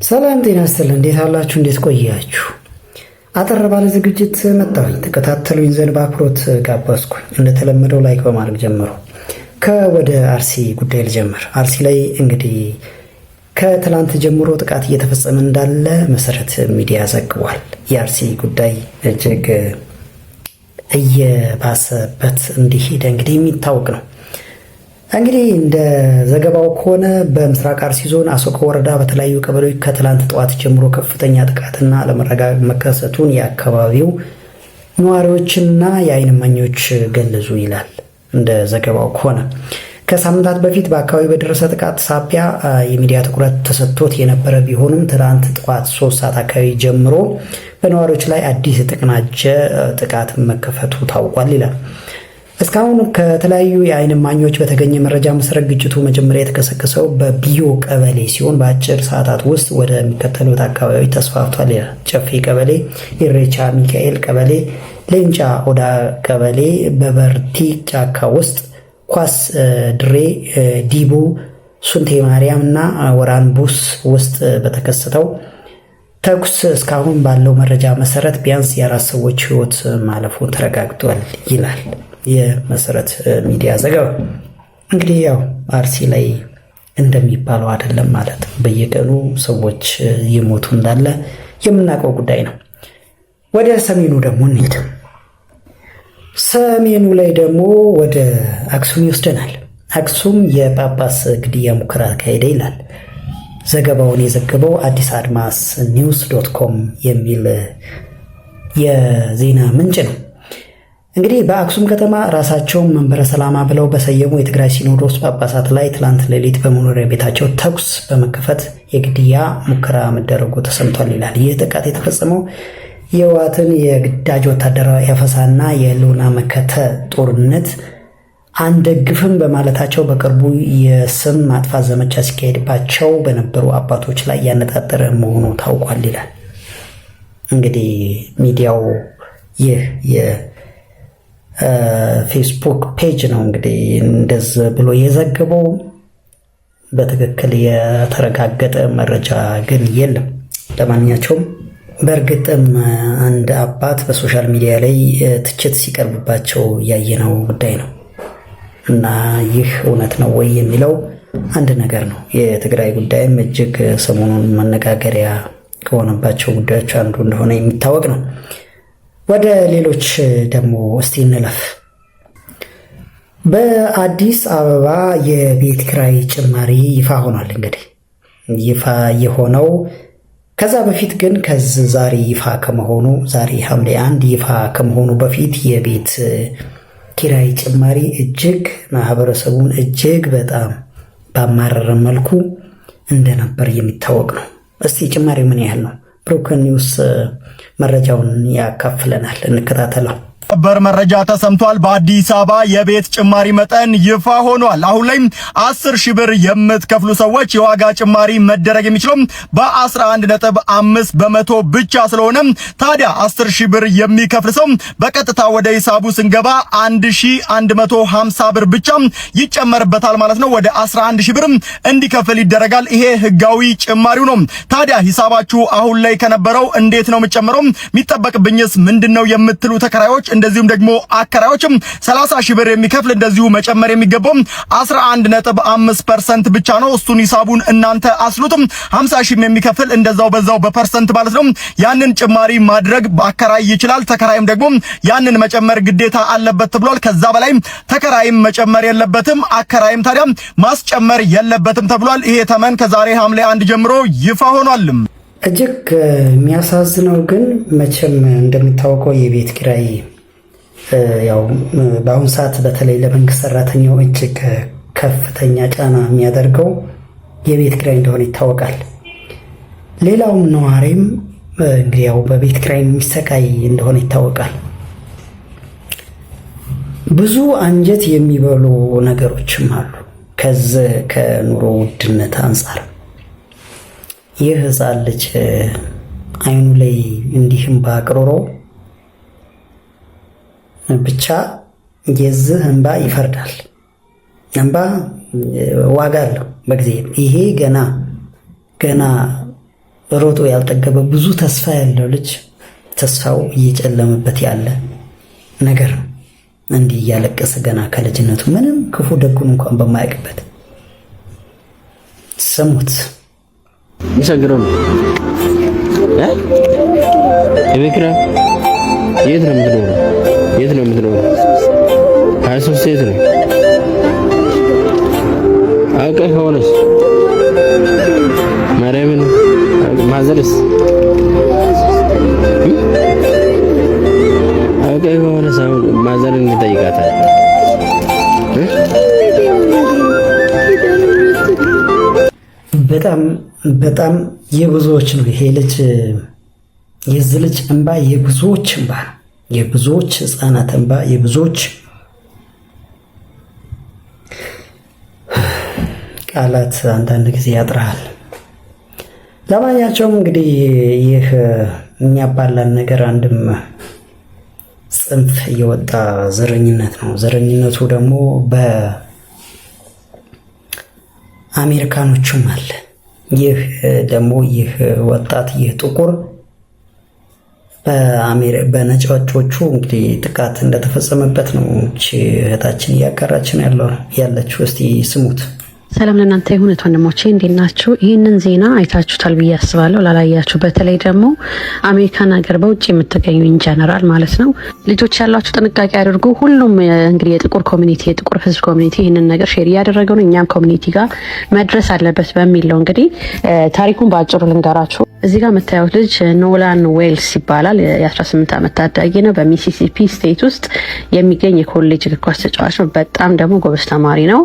ሰላም ጤና ይስጥልኝ። እንዴት አላችሁ? እንዴት ቆያችሁ? አጠር ባለ ዝግጅት መጣሁኝ። ተከታተሉኝ ዘንድ በአክብሮት ጋበዝኩኝ። እንደተለመደው ላይክ በማድረግ ጀምሩ። ከወደ አርሲ ጉዳይ ልጀምር። አርሲ ላይ እንግዲህ ከትላንት ጀምሮ ጥቃት እየተፈጸመ እንዳለ መሰረት ሚዲያ ዘግቧል። የአርሲ ጉዳይ እጅግ እየባሰበት እንዲሄድ እንግዲህ የሚታወቅ ነው። እንግዲህ እንደ ዘገባው ከሆነ በምስራቅ አርሲ ዞን አሶቆ ወረዳ በተለያዩ ቀበሌዎች ከትላንት ጠዋት ጀምሮ ከፍተኛ ጥቃትና አለመረጋጋት መከሰቱን የአካባቢው ነዋሪዎችና የዓይን እማኞች ገለጹ ይላል። እንደ ዘገባው ከሆነ ከሳምንታት በፊት በአካባቢ በደረሰ ጥቃት ሳቢያ የሚዲያ ትኩረት ተሰጥቶት የነበረ ቢሆንም ትላንት ጠዋት 3 ሰዓት አካባቢ ጀምሮ በነዋሪዎች ላይ አዲስ የተቀናጀ ጥቃት መከፈቱ ታውቋል ይላል። እስካሁን ከተለያዩ የዓይን እማኞች በተገኘ መረጃ መሰረት ግጭቱ መጀመሪያ የተቀሰቀሰው በቢዮ ቀበሌ ሲሆን በአጭር ሰዓታት ውስጥ ወደሚከተሉት አካባቢዎች ተስፋፍቷል ይላል። ጨፌ ቀበሌ፣ ኢሬቻ ሚካኤል ቀበሌ፣ ሌንጫ ኦዳ ቀበሌ፣ በበርቲ ጫካ ውስጥ፣ ኳስ ድሬ፣ ዲቡ፣ ሱንቴ ማርያም እና ወራንቡስ ውስጥ በተከሰተው ተኩስ እስካሁን ባለው መረጃ መሰረት ቢያንስ የ4 ሰዎች ሕይወት ማለፉን ተረጋግጧል ይላል የመሰረት ሚዲያ ዘገባ። እንግዲህ ያው አርሲ ላይ እንደሚባለው አይደለም ማለት በየቀኑ ሰዎች ይሞቱ እንዳለ የምናውቀው ጉዳይ ነው። ወደ ሰሜኑ ደግሞ እንሂድ። ሰሜኑ ላይ ደግሞ ወደ አክሱም ይወስደናል። አክሱም የጳጳስ ግድያ ሙከራ አካሄደ ይላል ዘገባውን የዘገበው አዲስ አድማስ ኒውስ .com የሚል የዜና ምንጭ ነው። እንግዲህ በአክሱም ከተማ ራሳቸውን መንበረ ሰላማ ብለው በሰየሙ የትግራይ ሲኖዶስ ጳጳሳት ላይ ትላንት ሌሊት በመኖሪያ ቤታቸው ተኩስ በመከፈት የግድያ ሙከራ መደረጉ ተሰምቷል ይላል። ይህ ጥቃት የተፈጸመው የህወሓትን የግዳጅ ወታደራዊ አፈሳና የህልውና መከተ ጦርነት አንደግፍም በማለታቸው በቅርቡ የስም ማጥፋት ዘመቻ ሲካሄድባቸው በነበሩ አባቶች ላይ ያነጣጠረ መሆኑ ታውቋል ይላል። እንግዲህ ሚዲያው ይህ ፌስቡክ ፔጅ ነው እንግዲህ እንደዚህ ብሎ የዘገበው። በትክክል የተረጋገጠ መረጃ ግን የለም። ለማንኛቸውም በእርግጥም አንድ አባት በሶሻል ሚዲያ ላይ ትችት ሲቀርብባቸው ያየነው ጉዳይ ነው እና ይህ እውነት ነው ወይ የሚለው አንድ ነገር ነው። የትግራይ ጉዳይም እጅግ ሰሞኑን መነጋገሪያ ከሆነባቸው ጉዳዮች አንዱ እንደሆነ የሚታወቅ ነው። ወደ ሌሎች ደግሞ እስቲ እንለፍ። በአዲስ አበባ የቤት ኪራይ ጭማሪ ይፋ ሆኗል። እንግዲህ ይፋ የሆነው ከዛ በፊት ግን ዛሬ ይፋ ከመሆኑ ዛሬ ሐምሌ 1 ይፋ ከመሆኑ በፊት የቤት ኪራይ ጭማሪ እጅግ ማህበረሰቡን እጅግ በጣም ባማረረ መልኩ እንደነበር የሚታወቅ ነው። እስቲ ጭማሪው ምን ያህል ነው? ብሮከን ኒውስ መረጃውን ያካፍለናል። እንከታተለው። በር መረጃ ተሰምቷል። በአዲስ አበባ የቤት ጭማሪ መጠን ይፋ ሆኗል። አሁን ላይ 10 ሺህ ብር የምትከፍሉ ሰዎች የዋጋ ጭማሪ መደረግ የሚችለው በ11.5 በመቶ ብቻ ስለሆነ ታዲያ 10 ሺህ ብር የሚከፍል ሰው በቀጥታ ወደ ሂሳቡ ስንገባ 1150 ብር ብቻ ይጨመርበታል ማለት ነው። ወደ 11 ሺህ ብር እንዲከፍል ይደረጋል። ይሄ ህጋዊ ጭማሪው ነው። ታዲያ ሂሳባችሁ አሁን ላይ ከነበረው እንዴት ነው የሚጨምረው? የሚጠበቅብኝስ ምንድነው የምትሉ ተከራዮች እንደዚሁም ደግሞ አከራዮችም 30 ሺህ ብር የሚከፍል እንደዚሁ መጨመር የሚገባው 11.5% ብቻ ነው። እሱን ሂሳቡን እናንተ አስሉትም 50 ሺህ የሚከፍል እንደዛው በዛው በፐርሰንት ማለት ነው ያንን ጭማሪ ማድረግ አከራይ ይችላል። ተከራይም ደግሞ ያንን መጨመር ግዴታ አለበት ተብሏል። ከዛ በላይ ተከራይም መጨመር የለበትም፣ አከራይም ታዲያ ማስጨመር የለበትም ተብሏል። ይሄ ተመን ከዛሬ ሐምሌ 1 ጀምሮ ይፋ ሆኗል። እጅግ የሚያሳዝነው ግን መቼም እንደሚታወቀው የቤት ኪራይ ያው በአሁኑ ሰዓት በተለይ ለመንግስት ሰራተኛው እጅግ ከፍተኛ ጫና የሚያደርገው የቤት ኪራይ እንደሆነ ይታወቃል። ሌላውም ነዋሪም እንግዲህ ያው በቤት ኪራይ የሚሰቃይ እንደሆነ ይታወቃል። ብዙ አንጀት የሚበሉ ነገሮችም አሉ። ከዚህ ከኑሮ ውድነት አንጻር ይህ ህፃን ልጅ አይኑ ላይ እንዲህም ባቅሮሮ ብቻ የዚህ እንባ ይፈርዳል። እንባ ዋጋ አለው በጊዜ ይሄ ገና ሮጦ ያልጠገበ ብዙ ተስፋ ያለው ልጅ ተስፋው እየጨለመበት ያለ ነገር ነው። እንዲህ እያለቀሰ ገና ከልጅነቱ ምንም ክፉ ደጉን እንኳን በማያውቅበት ስሙት። ይሰግረው ነው የበክራ የት ነው የምትኖረው? የት ነው የምትኖረው? 23 የት ነው? አውቀህ ከሆነስ ማርያምን ማዘርስ አውቀህ ከሆነስ አሁን ማዘርን እንጠይቃታለን። በጣም የብዙዎች ነው ይሄ ልጅ። የዚህ ልጅ እንባ የብዙዎች እንባ ነው። የብዙዎች ህፃናት እንባ፣ የብዙዎች ቃላት አንዳንድ ጊዜ ያጥራል። ለማንኛቸውም እንግዲህ ይህ የሚያባላን ነገር አንድም ጽንፍ የወጣ ዘረኝነት ነው። ዘረኝነቱ ደግሞ በአሜሪካኖቹም አለ። ይህ ደግሞ ይህ ወጣት ይህ ጥቁር በነጫጮቹ እንግዲህ ጥቃት እንደተፈጸመበት ነው እህታችን እያጋራችን ያለችው። እስቲ ስሙት። ሰላም ለእናንተ ይሁን ወንድሞቼ፣ እንዴት ናችሁ? ይህንን ዜና አይታችሁታል ብዬ አስባለሁ። ላላያችሁ በተለይ ደግሞ አሜሪካን ሀገር በውጭ የምትገኙ ኢንጀነራል ማለት ነው ልጆች ያላችሁ ጥንቃቄ አድርጉ። ሁሉም እንግዲህ የጥቁር ኮሚኒቲ የጥቁር ህዝብ ኮሚኒቲ ይህንን ነገር ሼር እያደረገው ነው። እኛም ኮሚኒቲ ጋር መድረስ አለበት በሚል ነው። እንግዲህ ታሪኩን በአጭሩ ልንገራችሁ። እዚህ ጋር የምታዩት ልጅ ኖላን ዌልስ ይባላል። የ18 ዓመት ታዳጊ ነው። በሚሲሲፒ ስቴት ውስጥ የሚገኝ የኮሌጅ እግር ኳስ ተጫዋች ነው። በጣም ደግሞ ጎበዝ ተማሪ ነው።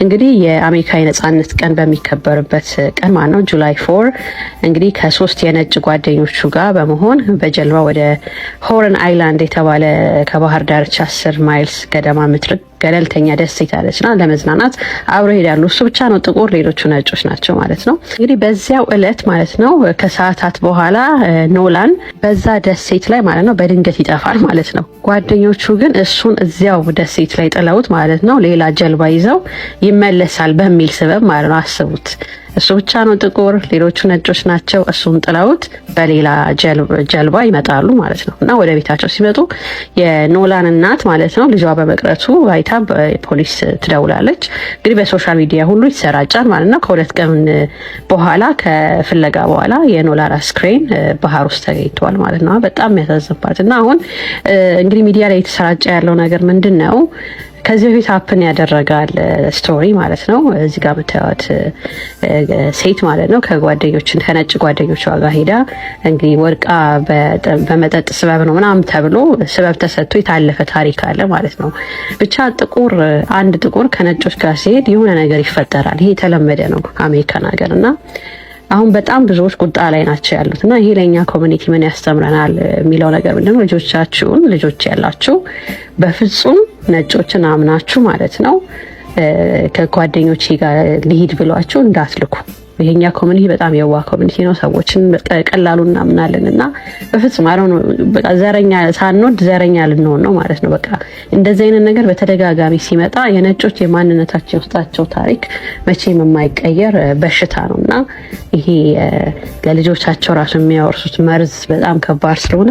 እንግዲህ የአሜሪካ የነጻነት ቀን በሚከበርበት ቀን ማለት ነው ጁላይ 4 እንግዲህ ከ3 የነጭ ጓደኞቹ ጋር በመሆን በጀልባ ወደ ሆርን አይላንድ የተባለ ከባህር ዳርቻ 10 ማይልስ ገደማ ምትርቅ ገለልተኛ ደሴት አለችና ለመዝናናት አብረው ሄዳሉ። እሱ ብቻ ነው ጥቁር፣ ሌሎቹ ነጮች ናቸው ማለት ነው። እንግዲህ በዚያው እለት ማለት ነው ከሰዓታት በኋላ ኖላን በዛ ደሴት ላይ ማለት ነው በድንገት ይጠፋል ማለት ነው። ጓደኞቹ ግን እሱን እዚያው ደሴት ላይ ጥለውት ማለት ነው ሌላ ጀልባ ይዘው ይመለሳል በሚል ስበብ ማለት ነው። አስቡት፣ እሱ ብቻ ነው ጥቁር፣ ሌሎቹ ነጮች ናቸው። እሱን ጥለውት በሌላ ጀልባ ይመጣሉ ማለት ነው። እና ወደ ቤታቸው ሲመጡ የኖላን እናት ማለት ነው ልጇ በመቅረቱ አይታ ፖሊስ ትደውላለች። እንግዲህ በሶሻል ሚዲያ ሁሉ ይሰራጫል ማለት ነው። ከ2 ቀን በኋላ ከፍለጋ በኋላ የኖላን አስክሬን ባህር ውስጥ ተገኝቷል ማለት ነው። በጣም የሚያሳዝንባት እና አሁን እንግዲህ ሚዲያ ላይ የተሰራጨ ያለው ነገር ምንድን ነው? ከዚህ በፊት ሀፕን ያደረጋል ስቶሪ ማለት ነው። እዚህ ጋር የምታዩት ሴት ማለት ነው ከነጭ ጓደኞቿ ጋር ሄዳ እንግዲህ ወድቃ በመጠጥ ስበብ ነው ምናምን ተብሎ ስበብ ተሰጥቶ የታለፈ ታሪክ አለ ማለት ነው። ብቻ አንድ ጥቁር ከነጮች ጋር ሲሄድ የሆነ ነገር ይፈጠራል። ይሄ የተለመደ ነው አሜሪካን ሀገር እና አሁን በጣም ብዙዎች ቁጣ ላይ ናቸው ያሉት እና ይሄ ለኛ ኮሚኒቲ ምን ያስተምረናል የሚለው ነገር ምንድነው? ልጆች ያላችሁ በፍጹም ነጮችን አምናችሁ ማለት ነው ከጓደኞቼ ጋር ልሂድ ብሏችሁ እንዳትልኩ። ይሄኛ ኮሚኒቲ በጣም የዋ ኮሚኒቲ ነው። ሰዎችን በቀላሉ እናምናለን እና በፍጹም በቃ ዘረኛ ሳንወድ ዘረኛ ልንሆን ነው ማለት ነው። በቃ እንደዚህ አይነት ነገር በተደጋጋሚ ሲመጣ የነጮች የማንነታቸው ውስጣቸው ታሪክ መቼም የማይቀየር በሽታ ነውና ይሄ ለልጆቻቸው ራሱ የሚያወርሱት መርዝ በጣም ከባድ ስለሆነ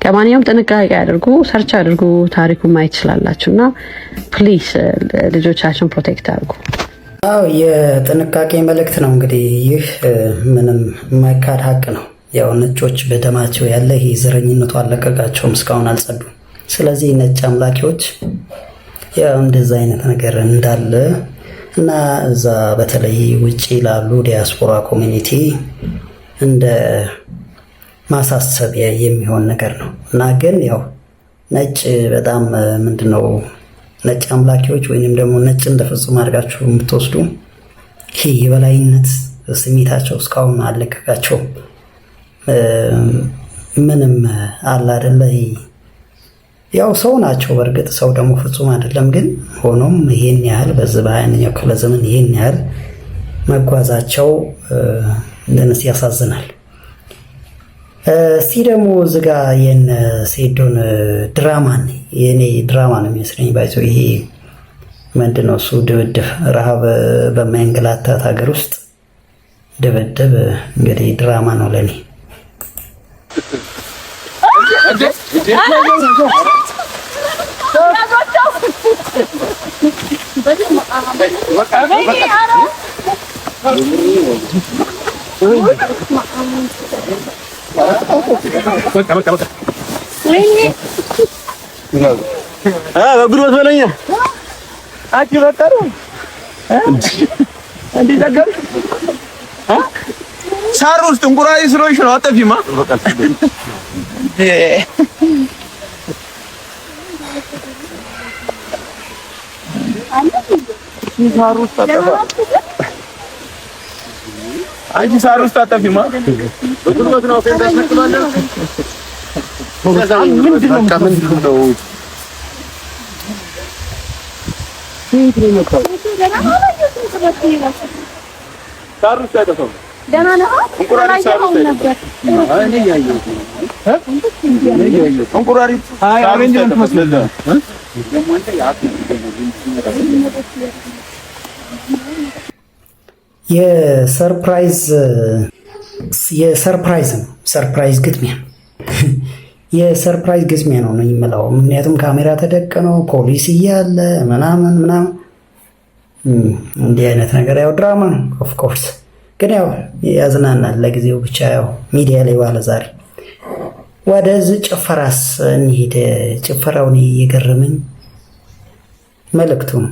ለማንኛውም ጥንቃቄ አድርጉ፣ ሰርች አድርጉ፣ ታሪኩን ማየት ትችላላችሁና ፕሊዝ ልጆቻችሁን ፕሮቴክት አድርጉ። አዎ የጥንቃቄ መልእክት ነው። እንግዲህ ይህ ምንም የማይካድ ሀቅ ነው። ያው ነጮች በደማቸው ያለ ይሄ ዘረኝነቱ አለቀቃቸውም፣ እስካሁን አልጸዱም። ስለዚህ ነጭ አምላኪዎች ያው እንደዛ አይነት ነገር እንዳለ እና እዛ በተለይ ውጪ ላሉ ዲያስፖራ ኮሚኒቲ እንደ ማሳሰቢያ የሚሆን ነገር ነው እና ግን ያው ነጭ በጣም ምንድነው ነጭ አምላኪዎች ወይንም ደግሞ ነጭ እንደፈጽሞ አድርጋችሁ የምትወስዱ ይሄ የበላይነት ስሜታቸው እስካሁን አለቀቃቸውም። ምንም አለ አይደለ፣ ያው ሰው ናቸው። በእርግጥ ሰው ደግሞ ፍጹም አይደለም። ግን ሆኖም ይሄን ያህል በዚህ በ21ኛው ክፍለ ዘመን ይሄን ያህል መጓዛቸው እንደነስ ያሳዝናል። እስቲ ደግሞ እዚህ ጋር የነ ሴዶን ድራማን የኔ ድራማ ነው የሚመስለኝ ባይዘው ይሄ ምንድነው እሱ ድብድብ ረሃብ በማይንገላታት ሀገር ውስጥ ድብድብ እንግዲህ ድራማ ነው ለኔ። በጉልበት በለኛ አቂ በቀሩ እንዴ ዘገር ሳር ውስጥ እንቁራሪ ስለሆንሽ ነው አጠፊማ አንቺ ሳር ውስጥ አጠፊማ በጉልበት ነው ፈንታሽ ነክባለሁ ምንድነው የሰርፕራይዝ ግጥሚያ የሰርፕራይዝ ግጥሚያ ነው የሚመላው። ምክንያቱም ካሜራ ተደቀነው ፖሊስ እያለ ምናምን እንዲህ አይነት ነገር ያው ድራማ ነው ኦፍ ኮርስ፣ ግን ያው ያዝናናል ለጊዜው ብቻ። ያው ሚዲያ ላይ ዋለ ዛሬ። ወደዚህ ጭፈራስ እንሂድ። ጭፈራውን እየገረመኝ መልእክቱ ነው።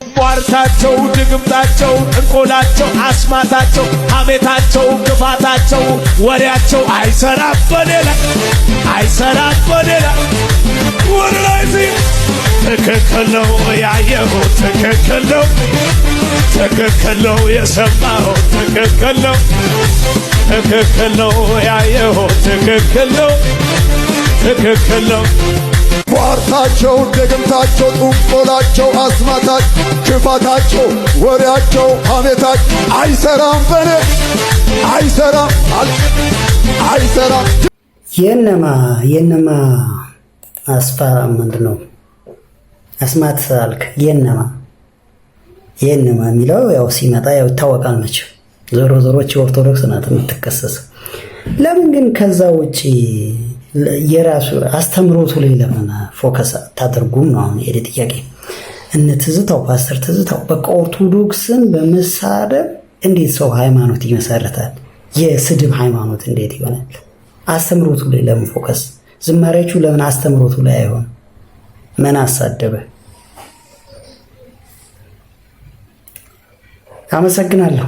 ቋርታቸው፣ ድግምታቸው፣ ጥንቆላቸው፣ አስማታቸው፣ ሐሜታቸው፣ ክፋታቸው፣ ወሬያቸው አይሰራም በኔ ላይ ወላይ ትክክል ነው ያየሁት፣ ትክክል ነው የሰማሁት፣ ትክክል ነው ያየሁት፣ ትክክል ነው። ቋርታቸው፣ ድግምታቸው፣ ጥንቆላቸው፣ አስማታቸው፣ ክፋታቸው፣ ወሬያቸው፣ ሐሜታቸው አይሰራም በኔ አይሰራም። የነማ አስፋ ምንድነው አስማት አልክ? የነማ የሚለው ያው ሲመጣ ያው ይታወቃል መቼም። ዞሮ ዞሮች ኦርቶዶክስ ናት የምትከሰስ። ለምን ግን ከዛ ውጪ የራሱ አስተምሮቱ ላይ ለምን ፎከስ ታደርጉም ነው አሁን የኔ ጥያቄ። እነ ትዝታው ፓስተር ትዝታው በቃ ኦርቶዶክስን በመሳደብ እንዴት ሰው ሃይማኖት ይመሰርታል? የስድብ ሃይማኖት እንዴት ይሆናል? አስተምሮቱ ላይ ለምን ፎከስ? ዝማሬዎቹ ለምን አስተምሮቱ ላይ አይሆን? ምን አሳደበ? አመሰግናለሁ።